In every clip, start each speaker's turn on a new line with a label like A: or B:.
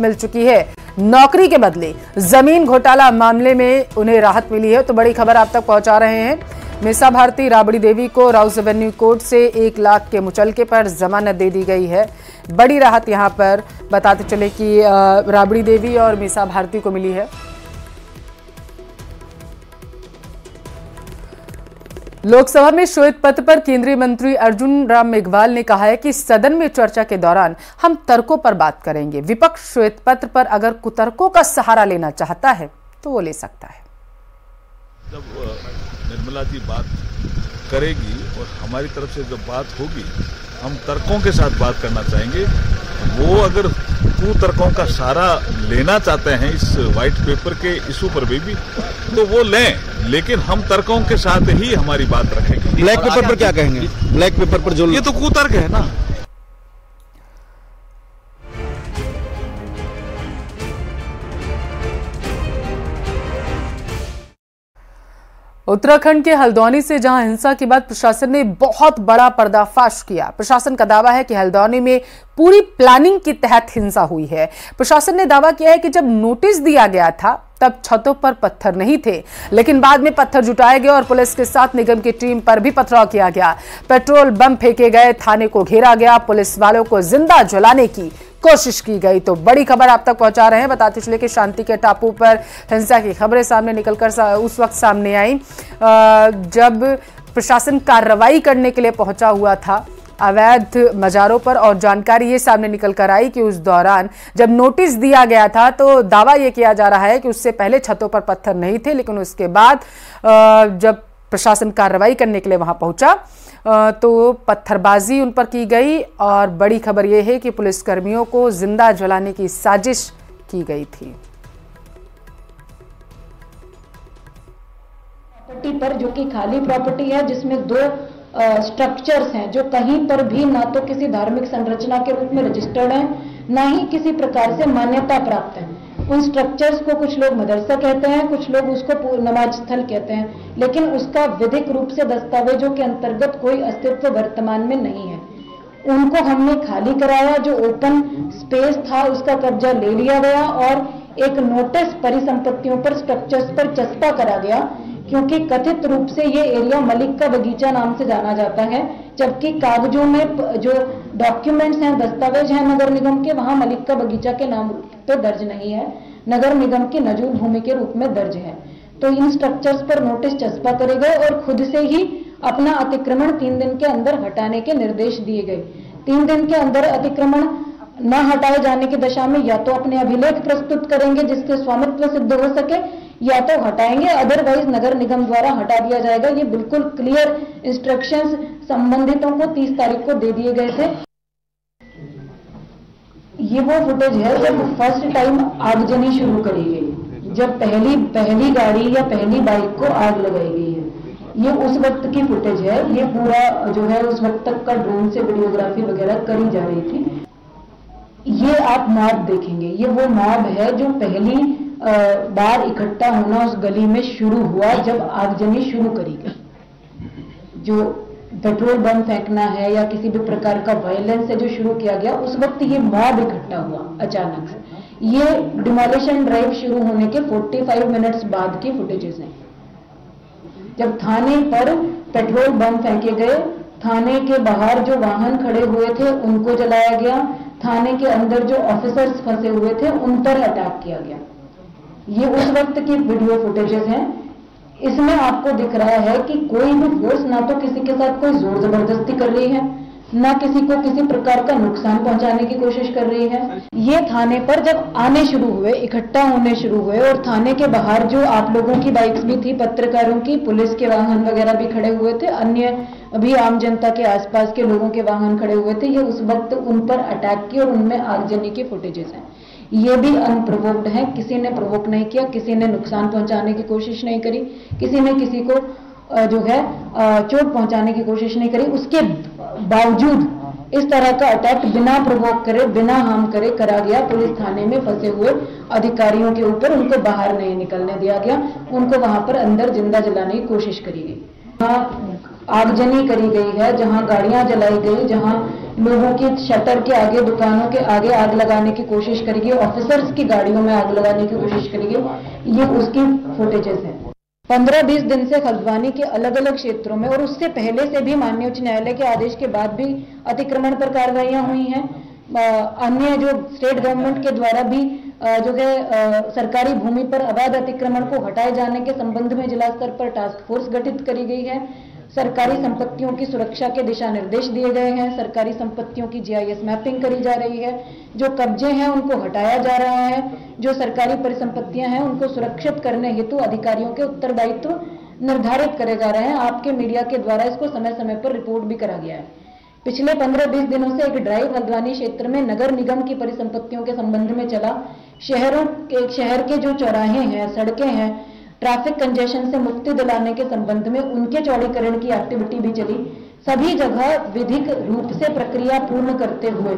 A: मिल चुकी है। नौकरी के बदले जमीन घोटाला मामले में उन्हें राहत मिली है। तो बड़ी खबर आप तक पहुंचा रहे हैं। मीसा भारती राबड़ी देवी को राउस एवेन्यू कोर्ट से 1 लाख के मुचलके पर जमानत दे दी गई है। बड़ी राहत यहां पर बताते चले कि राबड़ी देवी और मीसा भारती को मिली है। लोकसभा में श्वेत पत्र पर केंद्रीय मंत्री अर्जुन राम मेघवाल ने कहा है कि सदन में चर्चा के दौरान हम तर्कों पर बात करेंगे। विपक्ष श्वेत पत्र पर अगर कुतर्कों का सहारा लेना चाहता है तो वो ले सकता है।
B: जब निर्मला जी बात करेगी और हमारी तरफ से जब बात होगी, हम तर्कों के साथ बात करना चाहेंगे। वो अगर कुतर्कों का सहारा लेना चाहते हैं इस व्हाइट पेपर के इशू पर भी तो वो लें, लेकिन हम तर्कों के साथ ही हमारी बात रखेंगे।
C: ब्लैक पेपर पर क्या कहेंगे? ब्लैक पेपर पर जो
B: ये तो कुतर्क है ना।
A: उत्तराखंड के हल्द्वानी से जहां हिंसा के बाद प्रशासन ने बहुत बड़ा पर्दाफाश किया। प्रशासन का दावा है कि हल्द्वानी में पूरी प्लानिंग के तहत हिंसा हुई है। प्रशासन ने दावा किया है कि जब नोटिस दिया गया था तब छतों पर पत्थर नहीं थे, लेकिन बाद में पत्थर जुटाए गए और पुलिस के साथ निगम की टीम पर भी पथराव किया गया। पेट्रोल बम फेंके गए, थाने को घेरा गया, पुलिस वालों को जिंदा जलाने की कोशिश की गई। तो बड़ी खबर आप तक पहुंचा रहे हैं। बताते चले कि शांति के टापू पर हिंसा की खबरें सामने निकलकर उस वक्त सामने आई जब प्रशासन कार्रवाई करने के लिए पहुंचा हुआ था अवैध मजारों पर, और जानकारी ये सामने निकल कर आई कि उस दौरान जब नोटिस दिया गया था तो दावा ये किया जा रहा है कि उससे पहले छतों पर पत्थर नहीं थे, लेकिन उसके बाद जब प्रशासन कार्रवाई करने के लिए वहां पहुंचा तो पत्थरबाजी उन पर की गई। और बड़ी खबर यह है कि पुलिसकर्मियों को जिंदा जलाने की साजिश की गई थी।
D: प्रॉपर्टी पर जो कि खाली प्रॉपर्टी है, जिसमें 2 स्ट्रक्चर्स हैं जो कहीं पर भी ना तो किसी धार्मिक संरचना के रूप में रजिस्टर्ड हैं, ना ही किसी प्रकार से मान्यता प्राप्त है। उन स्ट्रक्चर्स को कुछ लोग मदरसा कहते हैं, कुछ लोग उसको नमाज स्थल कहते हैं, लेकिन उसका विधिक रूप से दस्तावेजों के अंतर्गत कोई अस्तित्व वर्तमान में नहीं है। उनको हमने खाली कराया, जो ओपन स्पेस था उसका कब्जा ले लिया गया और एक नोटिस परिसंपत्तियों पर, स्ट्रक्चर्स पर चस्पा करा गया, क्योंकि कथित रूप से ये एरिया मलिक का बगीचा नाम से जाना जाता है, जबकि कागजों में जो डॉक्यूमेंट्स हैं, दस्तावेज हैं नगर निगम के, वहां मलिक का बगीचा के नाम पे दर्ज नहीं है, नगर निगम की नजूल भूमि के रूप में दर्ज है। तो इन स्ट्रक्चर्स पर नोटिस चस्पा करे गए और खुद से ही अपना अतिक्रमण 3 दिन के अंदर हटाने के निर्देश दिए गए। 3 दिन के अंदर अतिक्रमण न हटाए जाने की दशा में या तो अपने अभिलेख प्रस्तुत करेंगे जिसके स्वामित्व सिद्ध हो सके, या तो हटाएंगे, अदरवाइज नगर निगम द्वारा हटा दिया जाएगा। ये बिल्कुल क्लियर इंस्ट्रक्शंस संबंधितों को 30 तारीख को दे दिए गए थे। ये वो फुटेज है जब फर्स्ट टाइम आगजनी शुरू करी गई, जब पहली गाड़ी या पहली बाइक को आग लगाई गई है। ये उस वक्त की फुटेज है। ये पूरा जो है उस वक्त तक का ड्रोन से वीडियोग्राफी वगैरह करी जा रही थी। ये आप मॉब देखेंगे, ये वो मॉब है जो पहली बार इकट्ठा होना उस गली में शुरू हुआ जब आगजनी शुरू करी गई। जो पेट्रोल बम फेंकना है या किसी भी प्रकार का वायलेंस है जो शुरू किया गया, उस वक्त ये मॉब इकट्ठा हुआ अचानक से। ये डिमोलिशन ड्राइव शुरू होने के 45 मिनट्स बाद की फुटेजेस हैं। जब थाने पर पेट्रोल बम फेंके गए, थाने के बाहर जो वाहन खड़े हुए थे उनको जलाया गया, थाने के अंदर जो ऑफिसर्स फंसे हुए थे उन पर अटैक किया गया। ये उस वक्त की वीडियो फुटेजेस हैं। इसमें आपको दिख रहा है कि कोई भी फोर्स ना तो किसी के साथ कोई जोर जबरदस्ती कर रही है, ना किसी को किसी प्रकार का नुकसान पहुंचाने की कोशिश कर रही है। ये थाने पर जब आने शुरू हुए, इकट्ठा होने शुरू हुए, और थाने के बाहर जो आप लोगों की बाइक्स भी थी, पत्रकारों की, पुलिस के वाहन वगैरह भी खड़े हुए थे, अन्य भी आम जनता के आसपास के लोगों के वाहन खड़े हुए थे, ये उस वक्त उन पर अटैक की और उनमें आगजनी की फुटेजेस हैं। ये भी अनप्रोवोक्ड है, किसी ने प्रोवोक नहीं किया, किसी ने नुकसान पहुंचाने की कोशिश नहीं करी, किसी ने किसी को जो है चोट पहुंचाने की कोशिश नहीं करी। उसके बावजूद इस तरह का अटैक बिना प्रोवोक करे, बिना हार्म करे करा गया। पुलिस थाने में फंसे हुए अधिकारियों के ऊपर, उनको बाहर नहीं निकलने दिया गया, उनको वहां पर अंदर जिंदा जलाने की कोशिश करी गई। आगजनी करी गई है, जहां गाड़ियां जलाई गई, जहां लोगों की शटर के आगे, दुकानों के आगे आग लगाने की कोशिश करी गई, ऑफिसर्स की गाड़ियों में आग लगाने की कोशिश करी गई, ये उसकी फुटेजेस हैं। 15-20 दिन से हल्द्वानी के अलग अलग क्षेत्रों में और उससे पहले से भी माननीय उच्च न्यायालय के आदेश के बाद भी अतिक्रमण पर कार्रवाइयां हुई हैं। अन्य जो स्टेट गवर्नमेंट के द्वारा भी जो है सरकारी भूमि पर अवैध अतिक्रमण को हटाए जाने के संबंध में जिला स्तर पर टास्क फोर्स गठित करी गई है। सरकारी संपत्तियों की सुरक्षा के दिशा निर्देश दिए गए हैं। सरकारी संपत्तियों की GIS मैपिंग करी जा रही है। जो कब्जे हैं उनको हटाया जा रहा है। जो सरकारी परिसंपत्तियां हैं उनको सुरक्षित करने हेतु अधिकारियों के उत्तरदायित्व निर्धारित करे जा रहे हैं। आपके मीडिया के द्वारा इसको समय समय पर रिपोर्ट भी करा गया है। पिछले 15-20 दिनों से एक ड्राइव हल्द्वानी क्षेत्र में नगर निगम की परिसंपत्तियों के संबंध में चला। शहर के जो चौराहे हैं, सड़कें हैं, ट्रैफिक कंजेशन से मुक्ति दिलाने के संबंध में उनके चौड़ीकरण की एक्टिविटी भी चली। सभी जगह विधिक रूप से प्रक्रिया पूर्ण करते हुए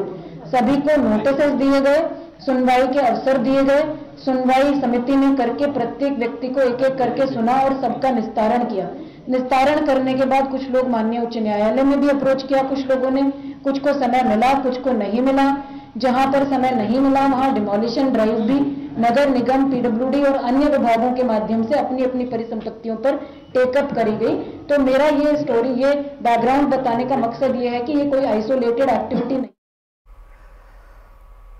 D: सभी को नोटिस दिए गए, सुनवाई के अवसर दिए गए। सुनवाई समिति में करके प्रत्येक व्यक्ति को एक एक करके सुना और सबका निस्तारण किया। निस्तारण करने के बाद कुछ लोग माननीय उच्च न्यायालय में भी अप्रोच किया। कुछ लोगों ने, कुछ को समय मिला, कुछ को नहीं मिला। जहां पर समय नहीं मिला वहां डिमोलिशन ड्राइव भी नगर निगम, PWD और अन्य विभागों के माध्यम से अपनी अपनी परिसंपत्तियों पर टेकअप करी गई। तो मेरा ये स्टोरी, ये बैकग्राउंड बताने का मकसद ये है कि ये कोई आइसोलेटेड एक्टिविटी नहीं।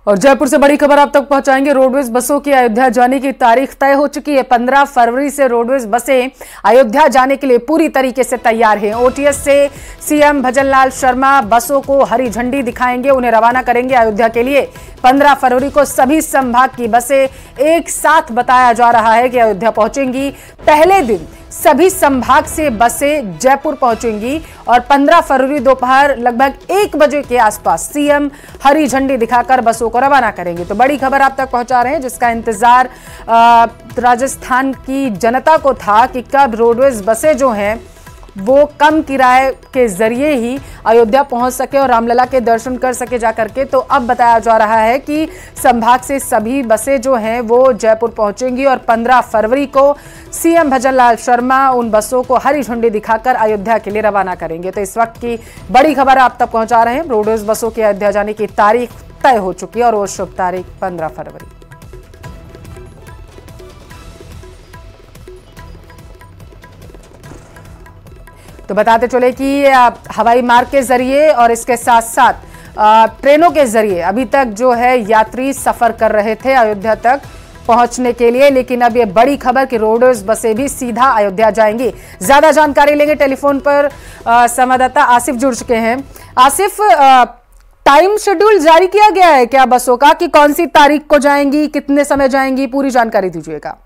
A: और जयपुर से बड़ी खबर आप तक पहुंचाएंगे। रोडवेज बसों की अयोध्या जाने की तारीख तय हो चुकी है। 15 फरवरी से रोडवेज बसें अयोध्या जाने के लिए पूरी तरीके से तैयार हैं। OTS से CM भजनलाल शर्मा बसों को हरी झंडी दिखाएंगे, उन्हें रवाना करेंगे अयोध्या के लिए। 15 फरवरी को सभी संभाग की बसें एक साथ बताया जा रहा है कि अयोध्या पहुंचेंगी। पहले दिन सभी संभाग से बसें जयपुर पहुंचेंगी और 15 फरवरी दोपहर लगभग 1 बजे के आसपास CM हरी झंडी दिखाकर बसों को रवाना करेंगे। तो बड़ी खबर आप तक पहुंचा रहे हैं, जिसका इंतजार राजस्थान की जनता को था कि कब रोडवेज बसें जो हैं वो कम किराए के जरिए ही अयोध्या पहुंच सके और रामलला के दर्शन कर सके जाकर के। तो अब बताया जा रहा है कि संभाग से सभी बसें जो हैं वो जयपुर पहुंचेंगी और 15 फरवरी को CM भजनलाल शर्मा उन बसों को हरी झंडी दिखाकर अयोध्या के लिए रवाना करेंगे। तो इस वक्त की बड़ी खबर आप तक पहुंचा रहे हैं। रोडवेज बसों की अयोध्या जाने की तारीख तय हो चुकी है और वो शुभ तारीख 15 फरवरी। तो बताते चले कि हवाई मार्ग के जरिए और इसके साथ साथ ट्रेनों के जरिए अभी तक जो है यात्री सफर कर रहे थे अयोध्या तक पहुंचने के लिए, लेकिन अब ये बड़ी खबर कि रोडवेज बसें भी सीधा अयोध्या जाएंगी। ज्यादा जानकारी लेंगे, टेलीफोन पर संवाददाता आसिफ जुड़ चुके हैं। आसिफ, टाइम शेड्यूल जारी किया गया है क्या बसों का कि कौन सी तारीख को जाएंगी, कितने समय जाएंगी, पूरी जानकारी दीजिएगा।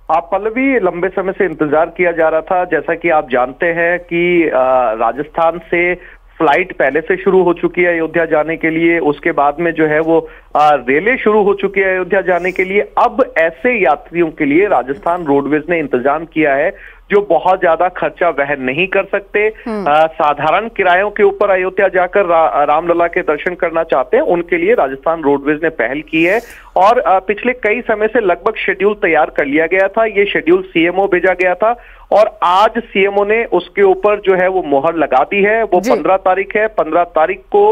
E: पल्लवी, लंबे समय से इंतजार किया जा रहा था। जैसा कि आप जानते हैं कि राजस्थान से फ्लाइट पहले से शुरू हो चुकी है अयोध्या जाने के लिए। उसके बाद में जो है वो रेलें शुरू हो चुकी है अयोध्या जाने के लिए। अब ऐसे यात्रियों के लिए राजस्थान रोडवेज ने इंतजाम किया है जो बहुत ज्यादा खर्चा वहन नहीं कर सकते, साधारण किरायों के ऊपर अयोध्या जाकर रामलला के दर्शन करना चाहते हैं, उनके लिए राजस्थान रोडवेज ने पहल की है। और पिछले कई समय से लगभग शेड्यूल तैयार कर लिया गया था। ये शेड्यूल CMO भेजा गया था और आज CMO ने उसके ऊपर जो है वो मोहर लगा दी है। वो 15 तारीख है। 15 तारीख को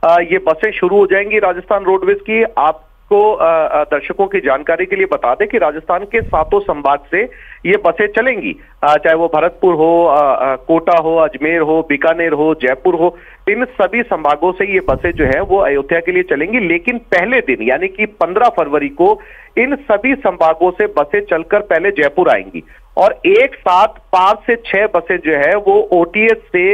E: ये बसें शुरू हो जाएंगी राजस्थान रोडवेज की। आपको दर्शकों की जानकारी के लिए बता दें कि राजस्थान के 7 संभाग से ये बसें चलेंगी, चाहे वो भरतपुर हो, कोटा हो, अजमेर हो, बीकानेर हो, जयपुर हो। इन सभी संभागों से ये बसें जो है वो अयोध्या के लिए चलेंगी। लेकिन पहले दिन यानी कि 15 फरवरी को इन सभी संभागों से बसें चलकर पहले जयपुर आएंगी और एक साथ 5 से 6 बसें जो है वो OTS से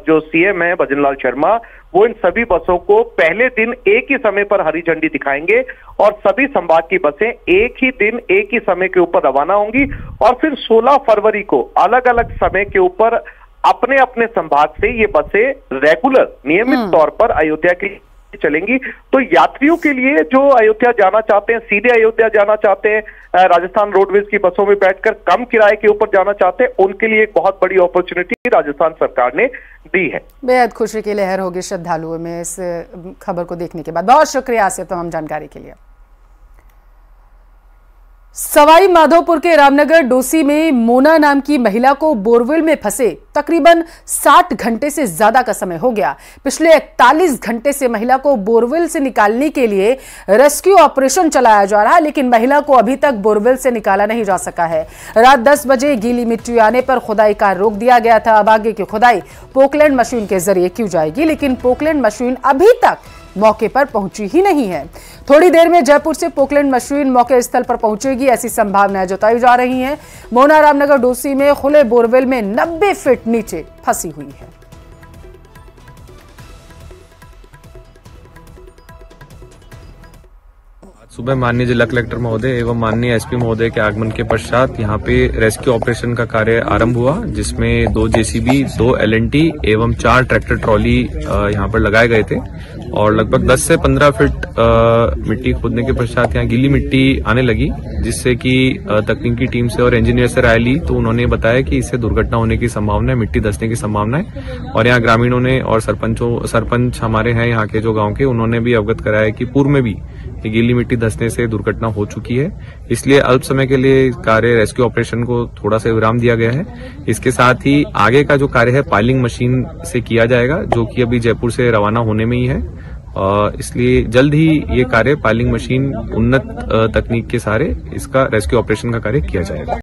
E: जो CM है भजनलाल शर्मा, वो इन सभी बसों को पहले दिन एक ही समय पर हरी झंडी दिखाएंगे और सभी संभाग की बसें एक ही दिन एक ही समय के ऊपर रवाना होंगी और फिर 16 फरवरी को अलग अलग समय के ऊपर अपने अपने संभाग से ये बसें रेगुलर नियमित तौर पर अयोध्या के लिए चलेंगी। तो यात्रियों के लिए जो अयोध्या जाना चाहते हैं, सीधे अयोध्या जाना चाहते हैं, राजस्थान रोडवेज की बसों में बैठकर कम किराए के ऊपर जाना चाहते हैं, उनके लिए एक बहुत बड़ी अपॉर्चुनिटी राजस्थान सरकार ने दी है।
A: बेहद खुशी की लहर होगी श्रद्धालुओं में इस खबर को देखने के बाद। बहुत शुक्रिया आसिफ तमाम जानकारी के लिए। सवाई माधोपुर के रामनगर डोसी में मोना नाम की महिला को बोरवेल में फंसे तकरीबन 60 घंटे से ज्यादा का समय हो गया। पिछले 41 घंटे से महिला को बोरवेल से निकालने के लिए रेस्क्यू ऑपरेशन चलाया जा रहा है, लेकिन महिला को अभी तक बोरवेल से निकाला नहीं जा सका है। रात 10 बजे गीली मिट्टी आने पर खुदाई कार्य रोक दिया गया था। अब आगे की खुदाई पोकलैंड मशीन के जरिए की जाएगी, लेकिन पोकलैंड मशीन अभी तक मौके पर पहुंची ही नहीं है। थोड़ी देर में जयपुर से पोकलैंड मशीन मौके स्थल पर पहुंचेगी, ऐसी संभावनाएं जताई जा रही हैं। मोना रामनगर डोसी में खुले बोरवेल में 90 फीट नीचे फंसी हुई है।
F: सुबह माननीय जिला कलेक्टर महोदय एवं माननीय एसपी महोदय के आगमन के पश्चात यहाँ पे रेस्क्यू ऑपरेशन का कार्य आरंभ हुआ, जिसमें 2 जेसीबी, 2 एलएनटी एवं 4 ट्रैक्टर ट्रॉली यहाँ पर लगाए गए थे और लगभग 10 से 15 फीट मिट्टी खोदने के पश्चात यहाँ गीली मिट्टी आने लगी, जिससे कि तकनीकी टीम से और इंजीनियर से राय ली तो उन्होंने बताया कि इससे दुर्घटना होने की संभावना है, मिट्टी धंसने की संभावना है। और यहाँ ग्रामीणों ने और सरपंच हमारे हैं यहाँ के जो गाँव के, उन्होंने भी अवगत कराया कि पूर्व में भी गीली मिट्टी धंसने से दुर्घटना हो चुकी है, इसलिए अल्प समय के लिए कार्य रेस्क्यू ऑपरेशन को थोड़ा सा विराम दिया गया है। इसके साथ ही आगे का जो कार्य है पाइलिंग मशीन से किया जाएगा, जो कि अभी जयपुर से रवाना होने में ही है, इसलिए जल्द ही ये कार्य पाइलिंग मशीन उन्नत तकनीक के सहारे इसका रेस्क्यू ऑपरेशन का कार्य किया जाएगा।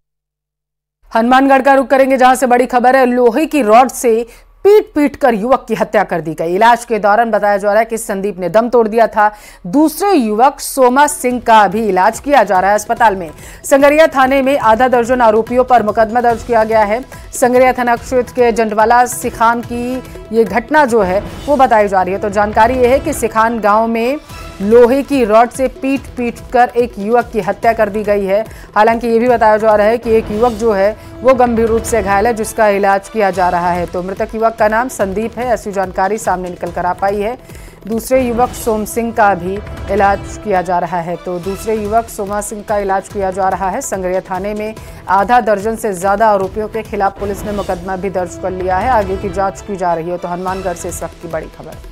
A: हनुमानगढ़ का रुख करेंगे, जहां से बड़ी खबर है। लोहे की रॉड से पीट कर युवक की हत्या कर दी गई। इलाज के दौरान बताया जा रहा है कि संदीप ने दम तोड़ दिया था। दूसरे युवक सोमा सिंह का भी इलाज किया जा रहा है अस्पताल में। संगरिया थाने में आधा दर्जन आरोपियों पर मुकदमा दर्ज किया गया है। संगरिया थाना क्षेत्र के जंडवाला सिखान की ये घटना जो है वो बताई जा रही है। तो जानकारी ये है कि सिखान गांव में लोहे की रॉड से पीट कर एक युवक की हत्या कर दी गई है। हालांकि ये भी बताया जा रहा है कि एक युवक जो है वो गंभीर रूप से घायल है, जिसका इलाज किया जा रहा है। तो मृतक युवक का नाम संदीप है, ऐसी जानकारी सामने निकल कर आ पाई है। दूसरे युवक सोम सिंह का भी इलाज किया जा रहा है। तो दूसरे युवक सोमा सिंह का इलाज किया जा रहा है। संगरिया थाने में आधा दर्जन से ज्यादा आरोपियों के खिलाफ पुलिस ने मुकदमा भी दर्ज कर लिया है। आगे की जांच की जा रही है। तो हनुमानगढ़ से इस वक्त की बड़ी खबर।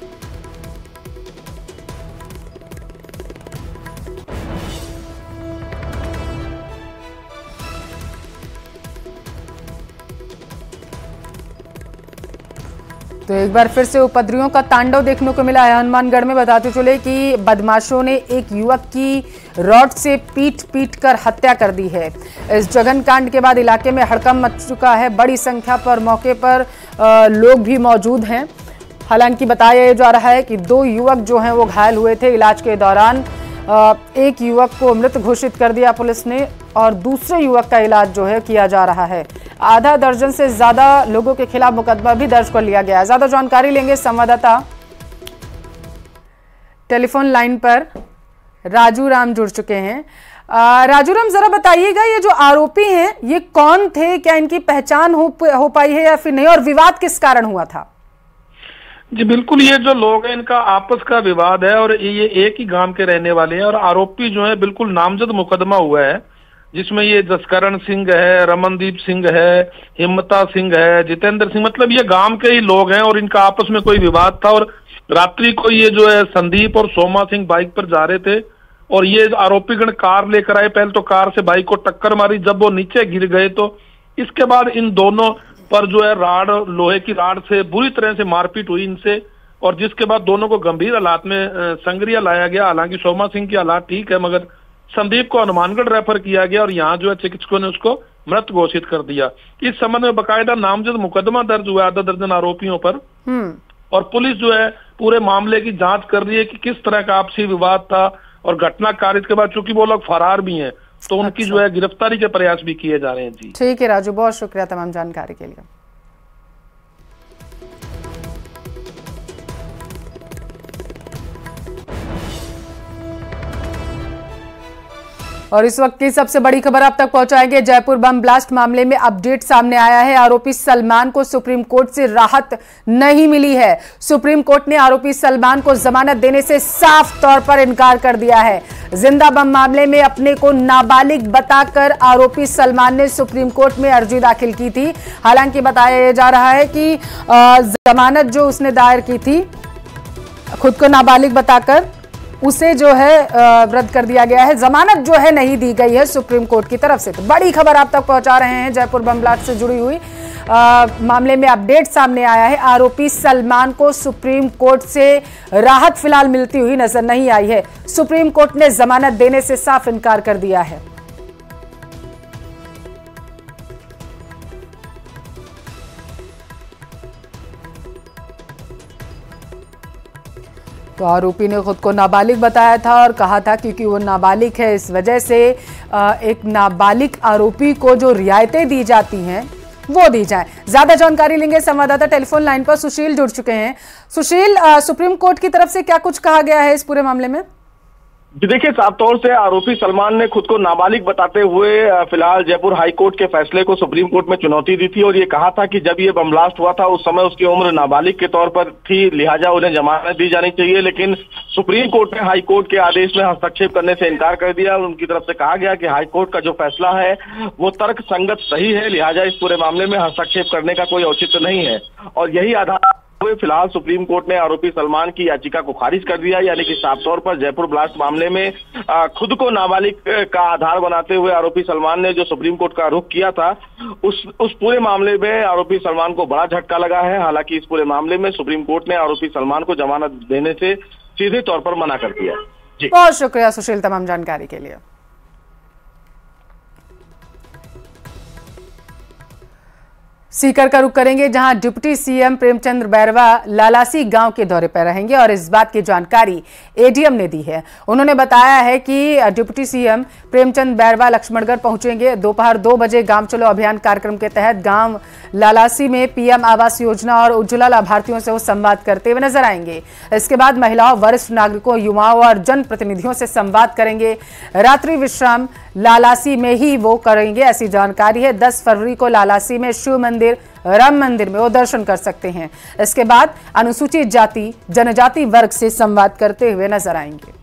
A: तो एक बार फिर से उपद्रवियों का तांडव देखने को मिला है हनुमानगढ़ में। बताते चले कि बदमाशों ने एक युवक की रॉड से पीट कर हत्या कर दी है। इस जघन्य कांड के बाद इलाके में हड़कंप मच चुका है। बड़ी संख्या पर मौके पर लोग भी मौजूद हैं। हालांकि बताया जा रहा है कि 2 युवक जो हैं वो घायल हुए थे। इलाज के दौरान एक युवक को मृत घोषित कर दिया पुलिस ने और दूसरे युवक का इलाज जो है किया जा रहा है। आधा दर्जन से ज्यादा लोगों के खिलाफ मुकदमा भी दर्ज कर लिया गया है। ज्यादा जानकारी लेंगे संवाददाता टेलीफोन लाइन पर राजू राम जुड़ चुके हैं। राजू राम, जरा बताइएगा ये जो आरोपी हैं ये कौन थे, क्या इनकी पहचान हो पाई है या फिर नहीं, और विवाद किस कारण हुआ था?
G: जी बिल्कुल, ये जो लोग हैं इनका आपस का विवाद है और ये एक ही गांव के रहने वाले हैं और आरोपी जो है बिल्कुल नामजद मुकदमा हुआ है, जिसमें ये जसकरण सिंह है, रमनदीप सिंह है, हिम्मता सिंह है, जितेंद्र सिंह, मतलब ये गांव के ही लोग हैं और इनका आपस में कोई विवाद था। और रात्रि को ये जो है संदीप और सोमा सिंह बाइक पर जा रहे थे और ये आरोपीगण कार लेकर आए। पहले तो कार से बाइक को टक्कर मारी, जब वो नीचे गिर गए तो इसके बाद इन दोनों पर जो है लोहे की राड से बुरी तरह से मारपीट हुई इनसे, और जिसके बाद दोनों को गंभीर हालात में संगरिया लाया गया। हालांकि सोमा सिंह की हालात ठीक है, मगर संदीप को हनुमानगढ़ रेफर किया गया और यहाँ जो है चिकित्सकों ने उसको मृत घोषित कर दिया। इस संबंध में बाकायदा नामजद मुकदमा दर्ज हुआ आधा दर्जन आरोपियों पर और पुलिस जो है पूरे मामले की जांच कर रही है कि किस तरह का आपसी विवाद था। और घटना कार्य के बाद चूंकि वो लोग फरार भी हैं तो उनकी जो है गिरफ्तारी के प्रयास भी किए जा रहे हैं। जी
A: ठीक है राजू, बहुत शुक्रिया तमाम जानकारी के लिए। और इस वक्त की सबसे बड़ी खबर आप तक पहुंचाएंगे। जयपुर बम ब्लास्ट मामले में अपडेट सामने आया है। आरोपी सलमान को सुप्रीम कोर्ट से राहत नहीं मिली है। सुप्रीम कोर्ट ने आरोपी सलमान को जमानत देने से साफ तौर पर इनकार कर दिया है। जिंदा बम मामले में अपने को नाबालिग बताकर आरोपी सलमान ने सुप्रीम कोर्ट में अर्जी दाखिल की थी। हालांकि बताया जा रहा है कि जमानत जो उसने दायर की थी खुद को नाबालिग बताकर, उसे जो है रद्द कर दिया गया है। जमानत जो है नहीं दी गई है सुप्रीम कोर्ट की तरफ से। तो बड़ी खबर आप तक पहुंचा रहे हैं जयपुर बम ब्लास्ट से जुड़ी हुई मामले में अपडेट सामने आया है। आरोपी सलमान को सुप्रीम कोर्ट से राहत फिलहाल मिलती हुई नजर नहीं आई है। सुप्रीम कोर्ट ने जमानत देने से साफ इनकार कर दिया है। तो आरोपी ने खुद को नाबालिग बताया था और कहा था क्योंकि वो नाबालिग है इस वजह से एक नाबालिग आरोपी को जो रियायतें दी जाती हैं वो दी जाए। ज्यादा जानकारी लेंगे संवाददाता टेलीफोन लाइन पर सुशील जुड़ चुके हैं। सुशील, सुप्रीम कोर्ट की तरफ से क्या कुछ कहा गया है इस पूरे मामले में?
H: जी देखिए, साफ तौर से आरोपी सलमान ने खुद को नाबालिग बताते हुए फिलहाल जयपुर हाई कोर्ट के फैसले को सुप्रीम कोर्ट में चुनौती दी थी और ये कहा था कि जब ये बम ब्लास्ट हुआ था उस समय उसकी उम्र नाबालिग के तौर पर थी, लिहाजा उन्हें जमानत दी जानी चाहिए। लेकिन सुप्रीम कोर्ट ने हाई कोर्ट के आदेश में हस्तक्षेप करने से इनकार कर दिया। उनकी तरफ से कहा गया कि हाई कोर्ट का जो फैसला है वो तर्क संगत सही है, लिहाजा इस पूरे मामले में हस्तक्षेप करने का कोई औचित्य नहीं है। और यही आधार फिलहाल सुप्रीम कोर्ट ने आरोपी सलमान की याचिका को खारिज कर दिया। यानी कि साफ तौर पर जयपुर ब्लास्ट मामले में खुद को नाबालिग का आधार बनाते हुए आरोपी सलमान ने जो सुप्रीम कोर्ट का रुख किया था उस पूरे मामले में आरोपी सलमान को बड़ा झटका लगा है। हालांकि इस पूरे मामले में सुप्रीम कोर्ट ने आरोपी सलमान को जमानत देने से सीधे तौर पर मना कर दिया। जी
A: बहुत शुक्रिया सुशील तमाम जानकारी के लिए। सीकर का रुख करेंगे जहां डिप्टी सीएम प्रेमचंद बैरवा लालासी गांव के दौरे पर रहेंगे और इस बात की जानकारी एडीएम ने दी है। उन्होंने बताया है कि डिप्टी सीएम प्रेमचंद बैरवा लक्ष्मणगढ़ पहुंचेंगे। दोपहर 2 बजे गांव चलो अभियान कार्यक्रम के तहत गांव लालासी में पीएम आवास योजना और उज्ज्वला लाभार्थियों से वो संवाद करते हुए नजर आएंगे। इसके बाद महिलाओं, वरिष्ठ नागरिकों, युवाओं और जनप्रतिनिधियों से संवाद करेंगे। रात्रि विश्राम लालासी में ही वो करेंगे, ऐसी जानकारी है। 10 फरवरी को लालासी में शिव मंदिर, राम मंदिर में वो दर्शन कर सकते हैं। इसके बाद अनुसूचित जाति जनजाति वर्ग से संवाद करते हुए नजर आएंगे।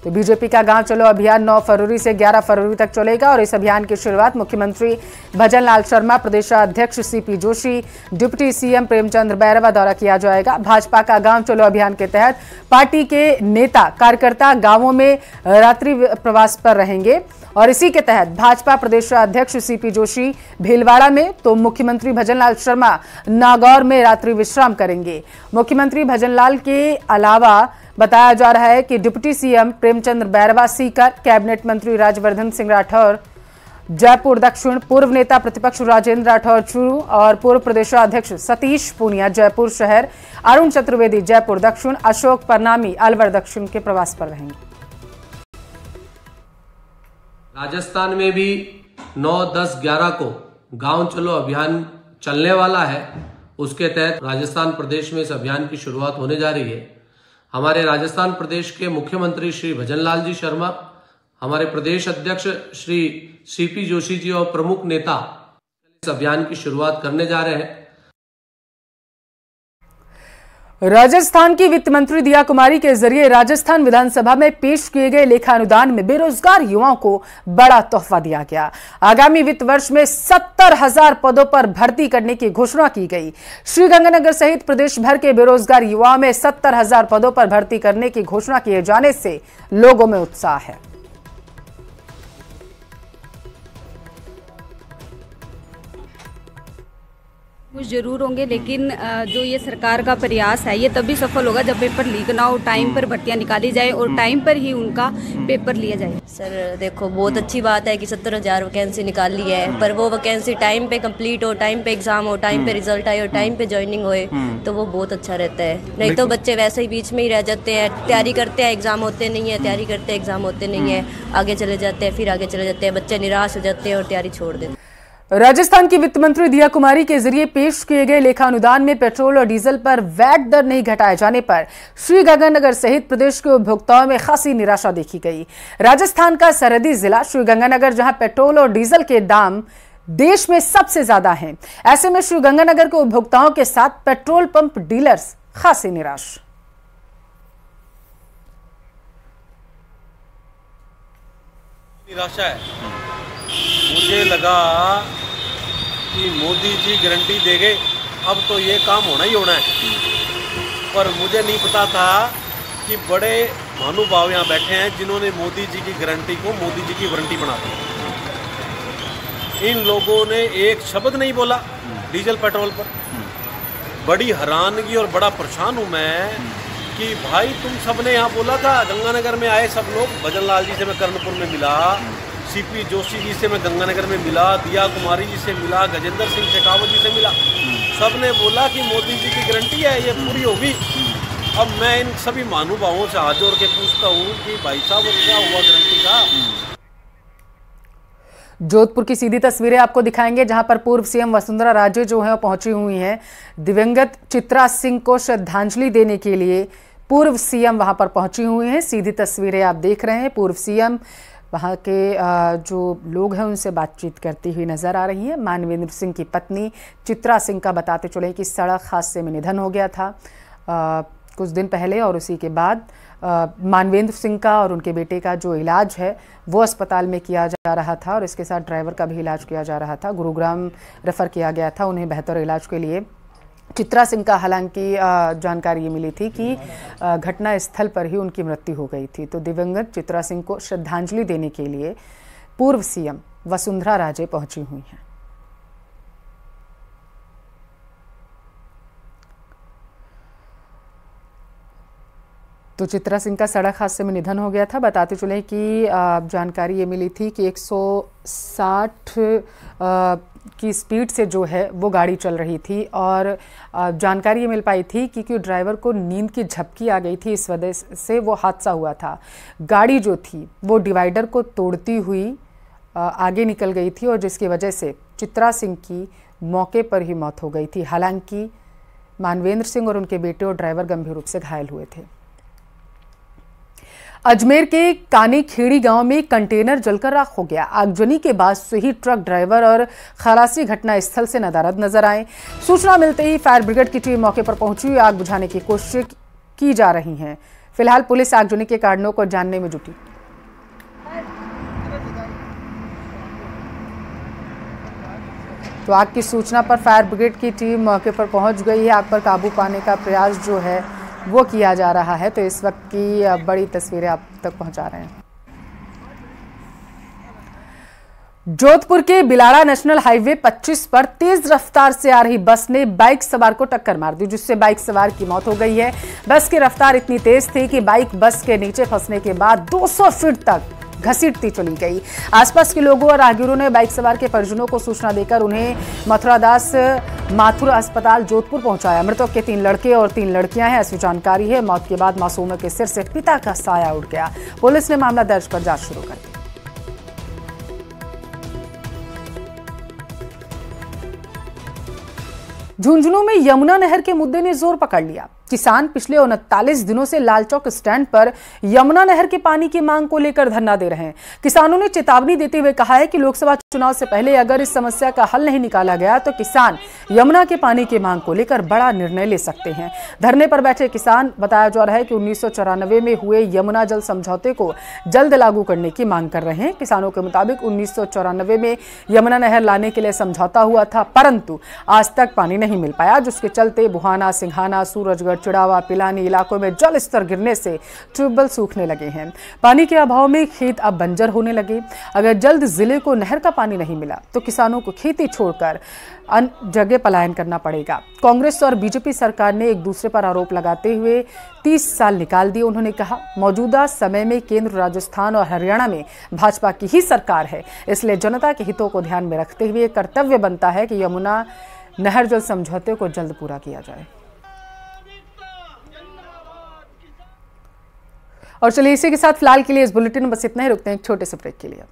A: तो बीजेपी का गांव चलो अभियान 9 फरवरी से 11 फरवरी तक चलेगा और इस अभियान की शुरुआत मुख्यमंत्री भजन लाल शर्मा, प्रदेशाध्यक्ष CP Joshi, deputy CM Premchand Bairwa द्वारा किया जाएगा। भाजपा का गांव चलो अभियान के तहत पार्टी के नेता कार्यकर्ता गांवों में रात्रि प्रवास पर रहेंगे और इसी के तहत भाजपा प्रदेशाध्यक्ष सीपी जोशी भीलवाड़ा में तो मुख्यमंत्री भजनलाल शर्मा नागौर में रात्रि विश्राम करेंगे। मुख्यमंत्री भजनलाल के अलावा बताया जा रहा है कि deputy CM Premchand Bairwa, Sikar cabinet मंत्री राजवर्धन सिंह राठौर जयपुर दक्षिण, पूर्व नेता प्रतिपक्ष राजेंद्र राठौर चूरू और पूर्व प्रदेशाध्यक्ष सतीश पूनिया जयपुर शहर, अरुण चतुर्वेदी जयपुर दक्षिण, अशोक परनामी अलवर दक्षिण के प्रवास पर रहेंगे।
I: राजस्थान में भी 9, 10, 11 को गांव चलो अभियान चलने वाला है। उसके तहत राजस्थान प्रदेश में इस अभियान की शुरुआत होने जा रही है। हमारे राजस्थान प्रदेश के मुख्यमंत्री श्री भजनलाल जी शर्मा, हमारे प्रदेश अध्यक्ष श्री सीपी जोशी जी और प्रमुख नेता इस अभियान की शुरुआत करने जा रहे हैं।
A: राजस्थान की वित्त मंत्री दिया कुमारी के जरिए राजस्थान विधानसभा में पेश किए गए लेखानुदान में बेरोजगार युवाओं को बड़ा तोहफा दिया गया। आगामी वित्त वर्ष में 70,000 पदों पर भर्ती करने की घोषणा की गई। श्रीगंगानगर सहित प्रदेश भर के बेरोजगार युवाओं में 70,000 पदों पर भर्ती करने की घोषणा किए जाने से लोगों में उत्साह है।
J: कुछ जरूर होंगे, लेकिन जो ये सरकार का प्रयास है ये तभी सफल होगा जब पेपर लीक ना हो, टाइम पर भर्तियां निकाली जाए और टाइम पर ही उनका पेपर लिया जाए।
K: सर देखो, बहुत अच्छी बात है कि 70,000 वैकेंसी निकाल ली है, पर वो वैकेंसी टाइम पे कंप्लीट हो, टाइम पे एग्जाम हो, टाइम पे रिजल्ट आए और टाइम पे ज्वाइनिंग होए तो वो बहुत अच्छा रहता है। नहीं तो बच्चे वैसे ही बीच में ही रह जाते हैं, तैयारी करते हैं एग्जाम होते नहीं है, तैयारी करते हैं एग्जाम होते नहीं है, आगे चले जाते हैं, फिर आगे चले जाते हैं, बच्चे निराश हो जाते हैं और तैयारी छोड़ देते हैं।
A: राजस्थान की वित्त मंत्री दिया कुमारी के जरिए पेश किए गए लेखानुदान में पेट्रोल और डीजल पर वैट दर नहीं घटाए जाने पर श्रीगंगानगर सहित प्रदेश के उपभोक्ताओं में खासी निराशा देखी गई। राजस्थान का सरहदी जिला श्रीगंगानगर, जहां पेट्रोल और डीजल के दाम देश में सबसे ज्यादा हैं, ऐसे में श्रीगंगानगर के उपभोक्ताओं के साथ पेट्रोल पंप डीलर्स खासी निराश।
L: निराशा है। मुझे लगा कि मोदी जी गारंटी देंगे, अब तो ये काम होना ही होना है, पर मुझे नहीं पता था कि बड़े महानुभाव यहाँ बैठे हैं जिन्होंने मोदी जी की गारंटी को मोदी जी की वारंटी बना दी। इन लोगों ने एक शब्द नहीं बोला डीजल पेट्रोल पर। बड़ी हैरानगी और बड़ा परेशान हूँ मैं कि भाई तुम सबने यहाँ बोला था, गंगानगर में आए सब लोग, भजन लाल जी से मैं कर्णपुर में मिला, सीपी जोशी जी से मैं गंगानगर में मिला, दिया कुमारी जी से मिला, गजेंद्र सिंह शेखावत जी से मिला, सबने बोला कि मोदी जी की गारंटी है ये पूरी होगी। अब मैं इन सभी महानुभावों से हाथ जोड़ के पूछता हूँ कि भाई साहब वो क्या हुआ गारंटी का।
A: जोधपुर की सीधी तस्वीरें आपको दिखाएंगे जहां पर पूर्व सीएम वसुंधरा राजे जो है वो पहुंची हुई हैं। दिवंगत चित्रा सिंह को श्रद्धांजलि देने के लिए पूर्व सीएम वहां पर पहुंची हुई हैं। सीधी तस्वीरें आप देख रहे हैं। पूर्व सीएम वहां के जो लोग हैं उनसे बातचीत करती हुई नजर आ रही है। मानवेंद्र सिंह की पत्नी चित्रा सिंह का बताते चले कि सड़क हादसे में निधन हो गया था कुछ दिन पहले, और उसी के बाद मानवेंद्र सिंह का और उनके बेटे का जो इलाज है वो अस्पताल में किया जा रहा था और इसके साथ ड्राइवर का भी इलाज किया जा रहा था। गुरुग्राम रेफर किया गया था उन्हें बेहतर इलाज के लिए। चित्रा सिंह का हालांकि जानकारी ये मिली थी कि घटना स्थल पर ही उनकी मृत्यु हो गई थी। तो दिवंगत चित्रा सिंह को श्रद्धांजलि देने के लिए पूर्व सीएम वसुंधरा राजे पहुंची हुई हैं। तो चित्रा सिंह का सड़क हादसे में निधन हो गया था। बताते चले कि जानकारी ये मिली थी कि 160 की स्पीड से जो है वो गाड़ी चल रही थी और जानकारी ये मिल पाई थी कि ड्राइवर को नींद की झपकी आ गई थी, इस वजह से वो हादसा हुआ था। गाड़ी जो थी वो डिवाइडर को तोड़ती हुई आगे निकल गई थी और जिसकी वजह से चित्रा सिंह की मौके पर ही मौत हो गई थी। हालांकि मानवेंद्र सिंह और उनके बेटे और ड्राइवर गंभीर रूप से घायल हुए थे। अजमेर के कानीखेड़ी गांव में कंटेनर जलकर राख हो गया। आगजनी के बाद से ही ट्रक ड्राइवर और खलासी घटना स्थल से नदारद नजर आए। सूचना मिलते ही फायर ब्रिगेड की टीम मौके पर पहुंची, आग बुझाने की कोशिश की जा रही है। फिलहाल पुलिस आगजनी के कारणों को जानने में जुटी। तो आग की सूचना पर फायर ब्रिगेड की टीम मौके पर पहुंच गई है। आग पर काबू पाने का प्रयास जो है वो किया जा रहा है। तो इस वक्त की बड़ी तस्वीरें आप तक पहुंचा रहे हैं। जोधपुर के बिलाड़ा नेशनल हाईवे 25 पर तेज रफ्तार से आ रही बस ने बाइक सवार को टक्कर मार दी, जिससे बाइक सवार की मौत हो गई है। बस की रफ्तार इतनी तेज थी कि बाइक बस के नीचे फंसने के बाद 200 फीट तक घसीटती चली गई। आसपास के लोगों और राहगीरों ने बाइक सवार के परिजनों को सूचना देकर उन्हें मथुरादास माथुर अस्पताल जोधपुर पहुंचाया। मृतक के 3 लड़के और 3 लड़कियां हैं, ऐसी जानकारी है। मौत के बाद मासूमों के सिर से पिता का साया उड़ गया। पुलिस ने मामला दर्ज कर जांच शुरू कर दी। झुंझुनू में यमुना नहर के मुद्दे ने जोर पकड़ लिया। किसान पिछले 39 दिनों से लाल चौक स्टैंड पर यमुना नहर के पानी की मांग को लेकर धरना दे रहे हैं। किसानों ने चेतावनी देते हुए कहा है कि लोकसभा चुनाव से पहले अगर इस समस्या का हल नहीं निकाला गया तो किसान यमुना के पानी की मांग को लेकर बड़ा निर्णय ले सकते हैं। धरने पर बैठे किसान बताया जा रहा है कि 1994 में हुए यमुना जल समझौते को जल्द लागू करने की मांग कर रहे हैं। किसानों के मुताबिक 1994 में यमुना नहर लाने के लिए समझौता हुआ था, परंतु आज तक पानी नहीं मिल पाया, जिसके चलते बुहाना, सिंघाना, सूरजगढ़, चिड़ावा, पिलानी इलाकों में जल स्तर गिरने से ट्यूबवेल सूखने लगे हैं। पानी के अभाव में खेत अब बंजर होने लगे। अगर जल्द जिले को नहर का पानी नहीं मिला तो किसानों को खेती छोड़कर अन्य जगह पलायन करना पड़ेगा। कांग्रेस और बीजेपी सरकार ने एक दूसरे पर आरोप लगाते हुए 30 साल निकाल दिए। उन्होंने कहा, मौजूदा समय में केंद्र, राजस्थान और हरियाणा में भाजपा की ही सरकार है, इसलिए जनता के हितों को ध्यान में रखते हुए कर्तव्य बनता है कि यमुना नहर जल समझौते को जल्द पूरा किया जाए। और चलिए इसी के साथ फिलहाल के लिए इस बुलेटिन में बस इतना ही। रुकते हैं एक छोटे से ब्रेक के लिए।